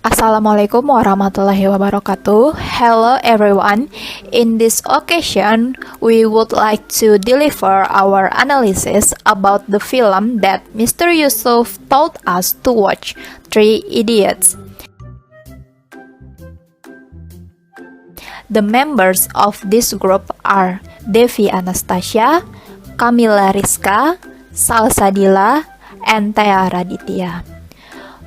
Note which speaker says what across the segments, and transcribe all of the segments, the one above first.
Speaker 1: Assalamualaikum warahmatullahi wabarakatuh. Hello everyone. In this occasion, we would like to deliver our analysis about the film that Mr. Yusuf taught us to watch, Three Idiots. The members of this group are Devi Anastasia, Kamila Rizqa, Salsadilla, and Thea Raditya.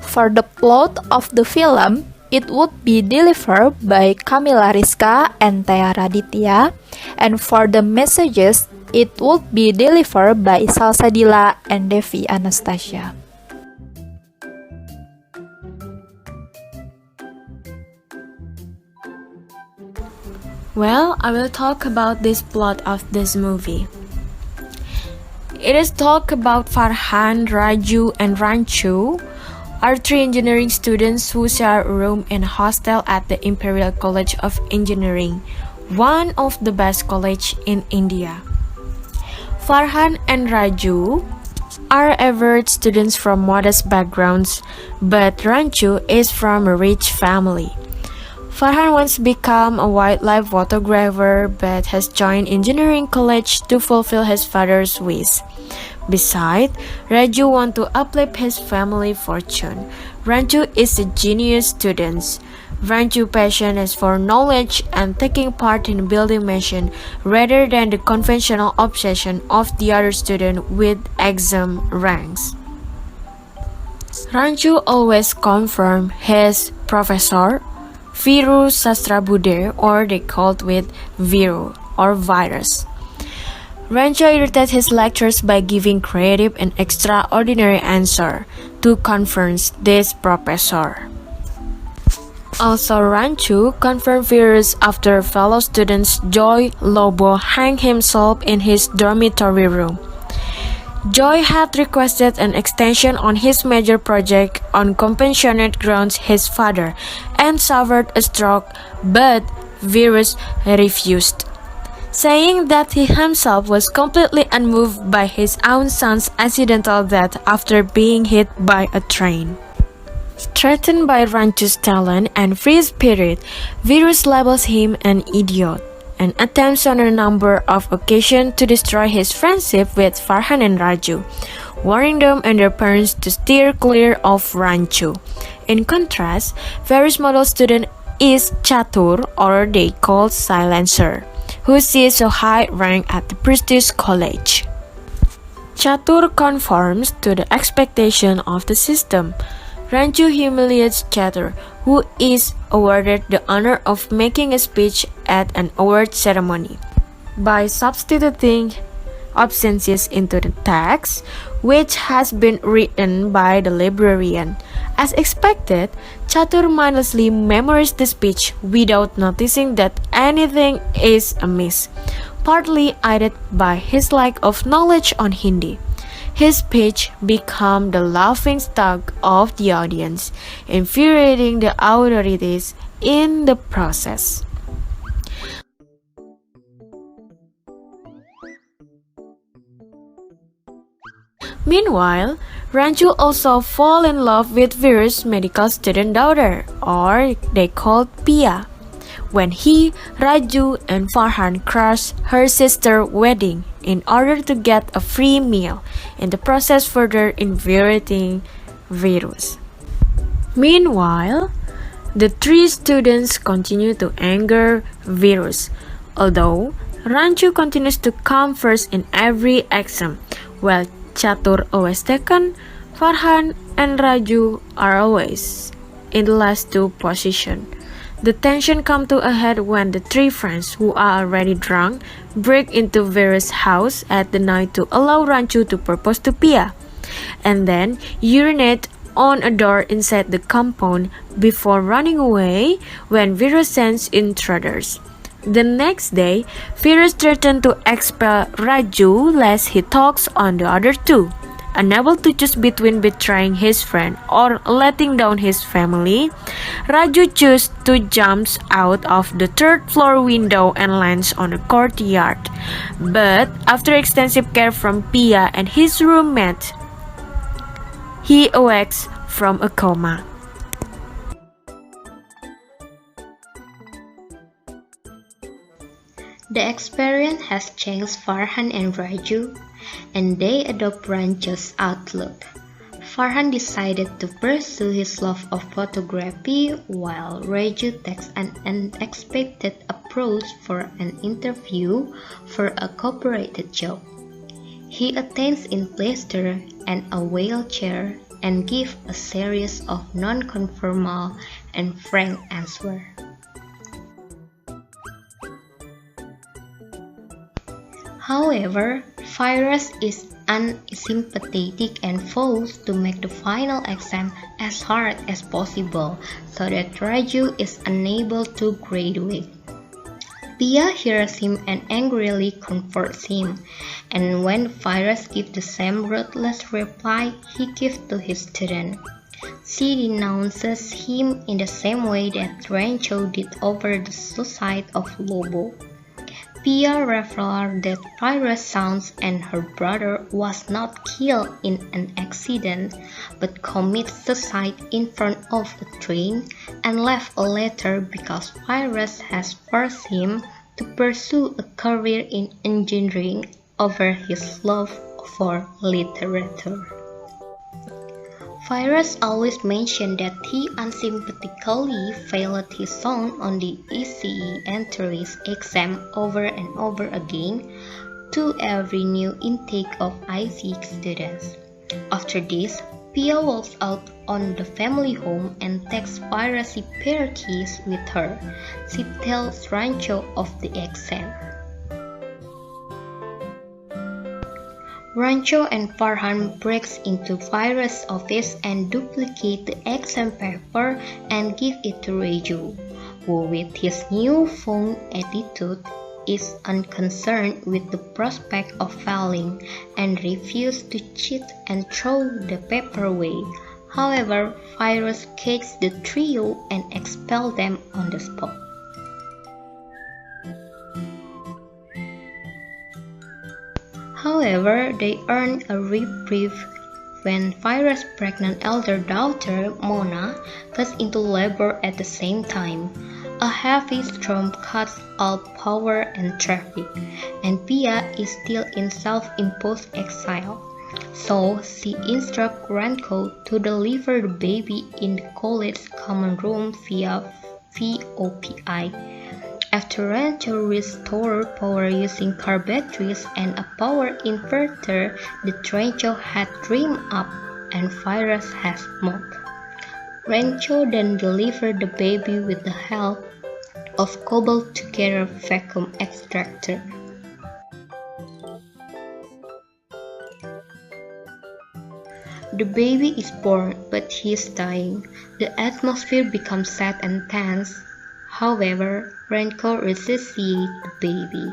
Speaker 1: For the plot of the film, it would be delivered by Kamila Rizqa and Thea Raditya, and for the messages, it would be delivered by Salsadilla and Devi Anastasia.
Speaker 2: Well, I will talk about this plot of this movie. It is talk about Farhan, Raju, and Ranchu are three engineering students who share a room in a hostel at the Imperial College of Engineering, one of the best college in India. Farhan and Raju are average students from modest backgrounds, but Ranchu is from a rich family. Farhan wants to become a wildlife photographer but has joined engineering college to fulfill his father's wish. Besides, Raju wants to uplift his family fortune. Ranchu is a genius student. Ranchu's passion is for knowledge and taking part in building machine rather than the conventional obsession of the other student with exam ranks. Ranchu always confirms his professor, Viru Sastrabude, or they called with Viru or virus. Rancho irritates his lectures by giving creative and extraordinary answer to confront this professor. Also, Rancho confirmed Virus after fellow students Joy Lobo hanged himself in his dormitory room. Joy had requested an extension on his major project on compassionate grounds his father and suffered a stroke, but Virus refused, saying that he himself was completely unmoved by his own son's accidental death after being hit by a train. Threatened by Ranchu's talent and free spirit, Virus labels him an idiot and attempts on a number of occasions to destroy his friendship with Farhan and Raju, warning them and their parents to steer clear of Ranchu. In contrast, Virus' model student is Chatur, or they call Silencer, who sees a high rank at the prestigious college. Chatur conforms to the expectation of the system. Ranchu humiliates Chatur, who is awarded the honor of making a speech at an award ceremony, by substituting absences into the text, which has been written by the librarian. As expected, Chatur mindlessly memorized the speech without noticing that anything is amiss, partly aided by his lack of knowledge on Hindi. His speech became the laughingstock of the audience, infuriating the authorities in the process. Meanwhile, Ranchu also falls in love with Virus' medical student daughter, or they called Pia, when he, Raju, and Farhan crash her sister's wedding in order to get a free meal, in the process further infuriating Virus. Meanwhile, the three students continue to anger Virus, although Ranchu continues to come first in every exam, while Chatur always second, Farhan and Raju are always in the last two positions. The tension comes to a head when the three friends, who are already drunk, break into Vera's house at the night to allow Ranchu to propose to Pia, and then urinate on a door inside the compound before running away when Vera sends intruders. The next day, Vera threatens to expel Raju lest he talks on the other two. Unable to choose between betraying his friend or letting down his family, Raju chooses to jump out of the third floor window and lands on a courtyard. But after extensive care from Pia and his roommate, he awakes from a coma.
Speaker 3: The experience has changed Farhan and Raju, and they adopt Rancho's outlook. Farhan decided to pursue his love of photography, while Raju takes an unexpected approach for an interview for a corporate job. He attains in plaster and a wheelchair and gives a series of non-conformal and frank answers. However, Virus is unsympathetic and vows to make the final exam as hard as possible so that Raju is unable to graduate. Thea hears him and angrily comforts him, and when Virus gives the same ruthless reply he gives to his student, she denounces him in the same way that Rancho did over the suicide of Lobo. Thea reveals that Virus' son and her brother was not killed in an accident but committed suicide in front of a train and left a letter because Virus has forced him to pursue a career in engineering over his love for literature. Virus always mentioned that he unsympathetically failed his son on the ECE entrance exam over and over again to every new intake of IC students. After this, Pia walks out on the family home and takes Virus' pair keys with her. She tells Rancho of the exam. Rancho and Farhan breaks into Virus' office and duplicate the exam paper and give it to Raju, who with his newfound attitude is unconcerned with the prospect of failing and refuses to cheat and throw the paper away. However, Virus kicks the trio and expels them on the spot. However, they earn a reprieve when Virus' pregnant elder daughter, Mona, goes into labor at the same time. A heavy storm cuts all power and traffic, and Pia is still in self-imposed exile. So she instructs Rancho to deliver the baby in the college common room via VOPI. After Rancho restored power using car batteries and a power inverter that Rancho had dreamed up and Virus has mocked. Rancho then delivered the baby with the help of cobbled-together vacuum extractor. The baby is born, but he is dying. The atmosphere becomes sad and tense. However, Rancho resuscitates the baby.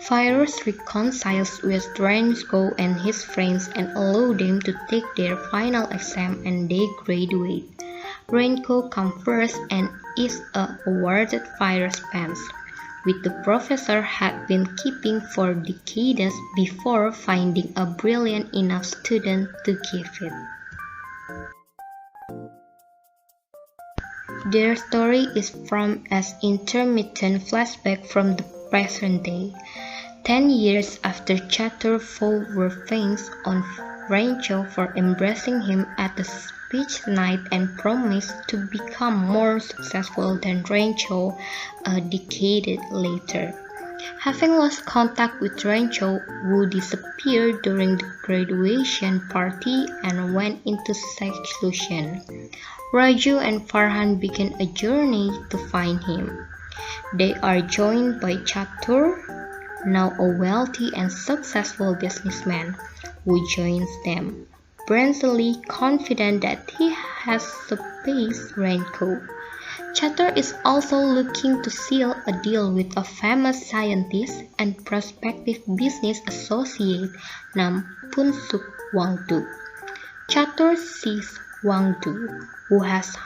Speaker 3: Virus reconciles with Rancho and his friends and allows them to take their final exam and they graduate. Rancho comes first and is awarded Virus pens, which the professor had been keeping for decades before finding a brilliant enough student to give it. Their story is from as intermittent flashback from the present day. 10 years after Chatur fell revenge on Rancho for embracing him at the speech night and promised to become more successful than Rancho a decade later. Having lost contact with Rancho, who disappeared during the graduation party and went into seclusion, Raju and Farhan begin a journey to find him. They are joined by Chatur, now a wealthy and successful businessman, who joins them, brazenly confident that he has surpassed Rancho. Chatur is also looking to seal a deal with a famous scientist and prospective business associate named Punsuk Wangdu. Chatur sees Wangdu, who has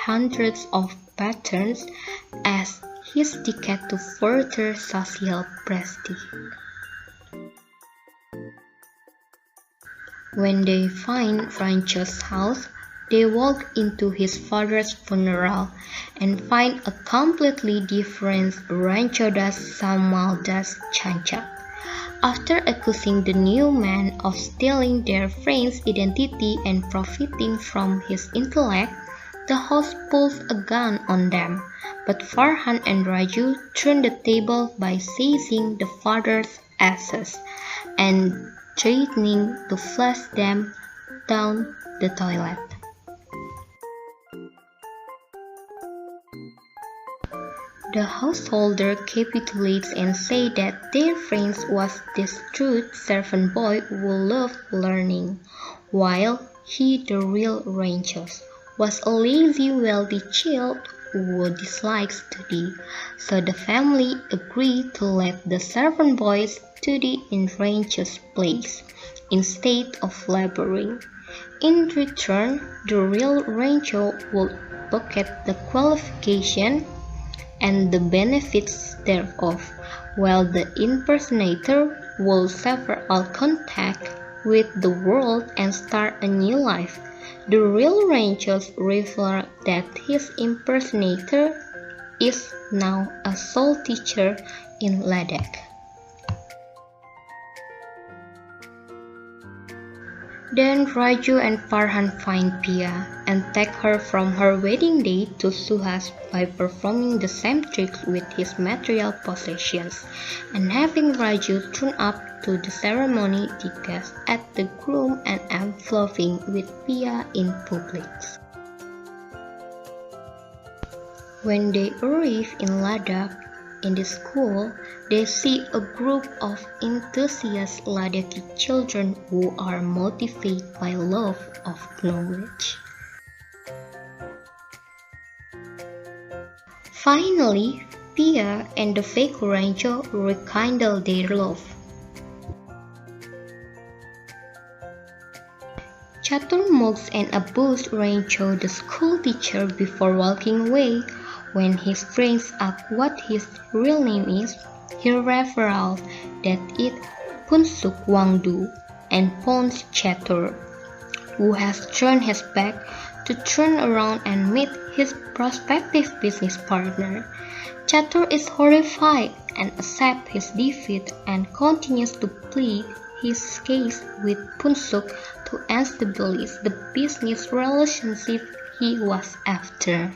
Speaker 3: hundreds of patents, as his ticket to further social prestige. When they find Rancho's house, They walk into his father's funeral and find a completely different Rancho das Samal das Chancha. After accusing the new man of stealing their friend's identity and profiting from his intellect, the host pulls a gun on them, but Farhan and Raju turn the table by seizing the father's asses and threatening to flush them down the toilet. The householder capitulates and say that their friend was this truth servant boy who loved learning, while he, the real Ranchos, was a lazy wealthy child who disliked study. So the family agreed to let the servant boy study in Rancho's place instead of laboring. In return, the real Rancho would pocket the qualification and the benefits thereof, while the impersonator will sever all contact with the world and start a new life. The real Ranchos reveal that his impersonator is now a sole teacher in Ladakh. Then Raju and Farhan find Pia and take her from her wedding day to Suhas by performing the same tricks with his material possessions, and having Raju turn up to the ceremony disguised as the groom and enveloping with Pia in public. When they arrive in Ladakh, in the school, they see a group of enthusiastic Ladakhi children who are motivated by love of knowledge. Finally, Pia and the fake Rancho rekindle their love. Chatur mocks and abuses Rancho, the school teacher, before walking away. When his friends ask what his real name is, he reveals that it Punsuk Wangdu and Pons Chatur, who has turned his back to turn around and meet his prospective business partner. Chatur is horrified and accepts his defeat and continues to plead his case with Punsuk to establish the business relationship he was after.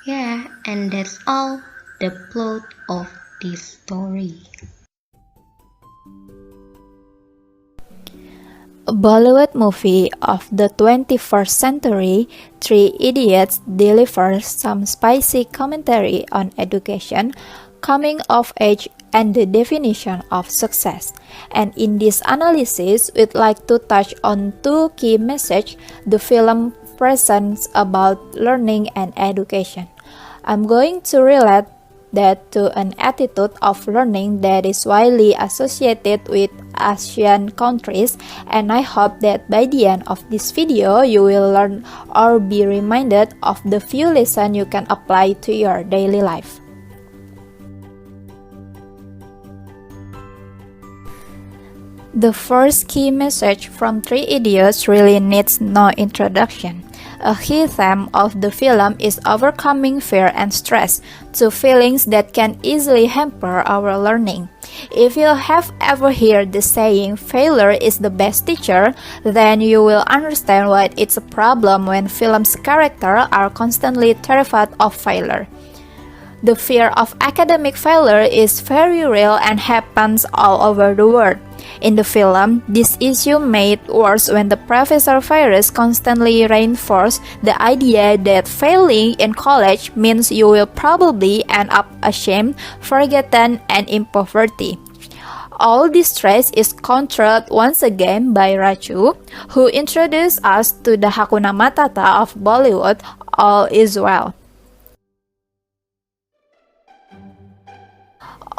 Speaker 3: Yeah, and that's all the plot of this story.
Speaker 1: A Bollywood movie of the 21st century, Three Idiots delivers some spicy commentary on education, coming of age, and the definition of success. And in this analysis, we'd like to touch on two key messages the film presents about learning and education. I'm going to relate that to an attitude of learning that is widely associated with Asian countries, and I hope that by the end of this video you will learn or be reminded of the few lessons you can apply to your daily life. The first key message from Three Idiots really needs no introduction. A key theme of the film is overcoming fear and stress, two feelings that can easily hamper our learning. If you have ever heard the saying, failure is the best teacher, then you will understand why it's a problem when film's characters are constantly terrified of failure. The fear of academic failure is very real and happens all over the world. In the film, this issue made worse when the professor virus constantly reinforced the idea that failing in college means you will probably end up ashamed, forgotten, and in poverty. All this stress is countered once again by Raju, who introduced us to the Hakuna Matata of Bollywood, All Is Well.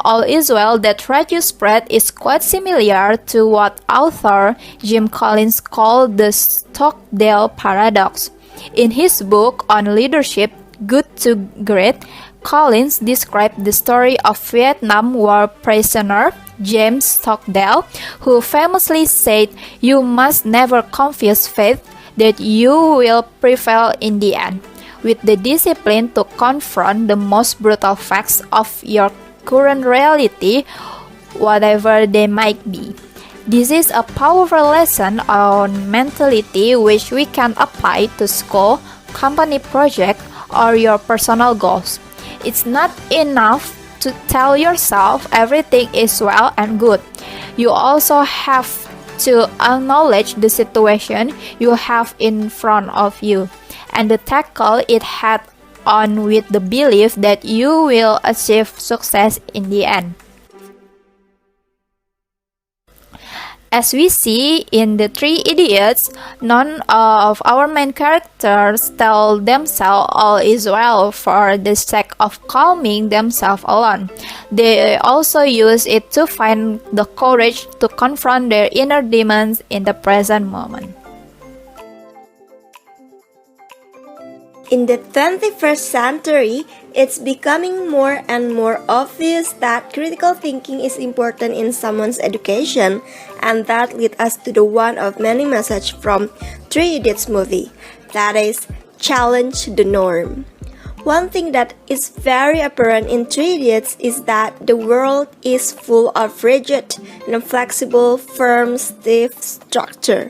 Speaker 1: All is well that Raju spread is quite similar to what author Jim Collins called the Stockdale paradox. In his book on leadership, Good to Great, Collins described the story of Vietnam War prisoner James Stockdale, who famously said, "You must never confuse faith that you will prevail in the end, with the discipline to confront the most brutal facts of your current reality, whatever they might be. This is a powerful lesson on mentality which we can apply to school, company project, or your personal goals. It's not enough to tell yourself everything is well and good. You also have to acknowledge the situation you have in front of you and to tackle it head on with the belief that you will achieve success in the end. As we see in the Three Idiots, none of our main characters tell themselves all is well for the sake of calming themselves alone. They also use it to find the courage to confront their inner demons in the present moment.
Speaker 4: In the 21st century, it's becoming more and more obvious that critical thinking is important in someone's education, and that leads us to the one of many messages from Three Idiots movie, that is, challenge the norm. One thing that is very apparent in Three Idiots is that the world is full of rigid, inflexible, firm, stiff structure.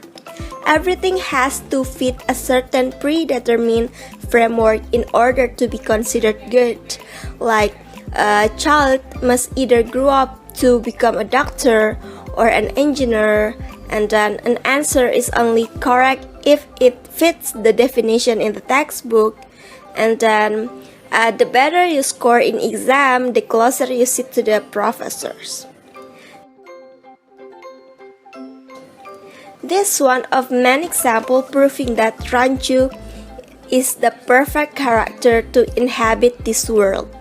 Speaker 4: Everything has to fit a certain predetermined framework in order to be considered good. Like a child must either grow up to become a doctor or an engineer, and then an answer is only correct if it fits the definition in the textbook. And then the better you score in exam, the closer you sit to the professors. This is one of many examples proving that Ranju is the perfect character to inhabit this world.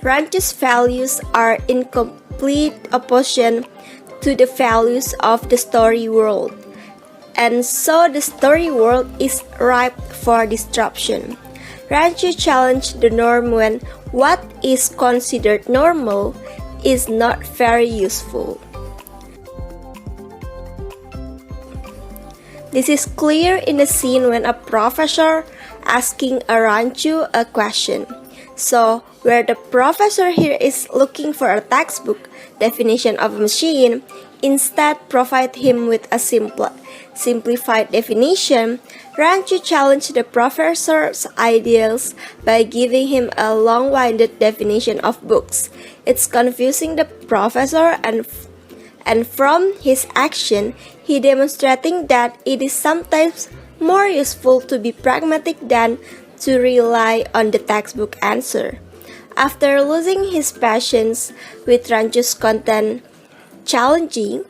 Speaker 4: Ranju's values are in complete opposition to the values of the story world, and so the story world is ripe for disruption. Ranju challenged the norm when what is considered normal is not very useful. This is clear in the scene when a professor asking a Ranju a question. So, where the professor here is looking for a textbook definition of a machine, instead provide him with a simplified definition, Ranju challenged the professor's ideals by giving him a long-winded definition of books. It's confusing the professor, and from his action, he demonstrating that it is sometimes more useful to be pragmatic than to rely on the textbook answer. After losing his patience with Ranju's content challenging,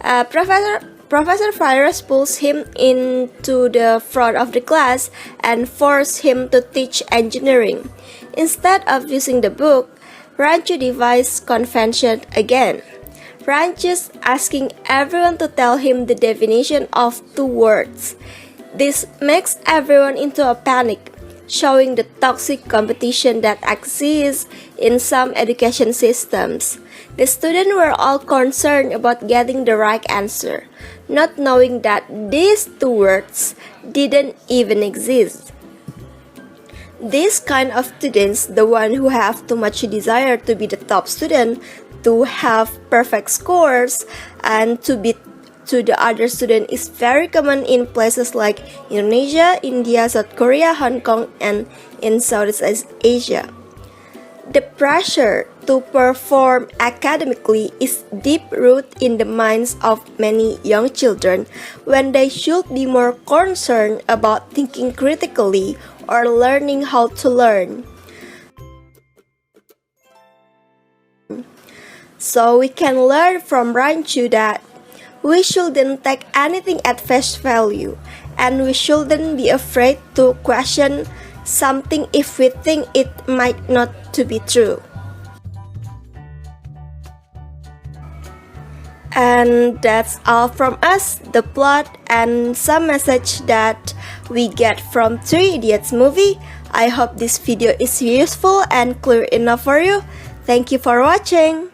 Speaker 4: Professor Virus pulls him into the front of the class and forces him to teach engineering. Instead of using the book, Ranju devised convention again. Ranju's asking everyone to tell him the definition of two words. This makes everyone into a panic, showing the toxic competition that exists in some education systems. The students were all concerned about getting the right answer, not knowing that these two words didn't even exist. This kind of students, the one who have too much desire to be the top student, to have perfect scores, and to beat to the other student is very common in places like Indonesia, India, South Korea, Hong Kong, and in Southeast Asia. The pressure to perform academically is deep-rooted in the minds of many young children when they should be more concerned about thinking critically or learning how to learn. So we can learn from Ranju that we shouldn't take anything at face value, and we shouldn't be afraid to question something if we think it might not to be true. And that's all from us, the plot and some message that we get from Three Idiots movie. I hope this video is useful and clear enough for you. Thank you for watching.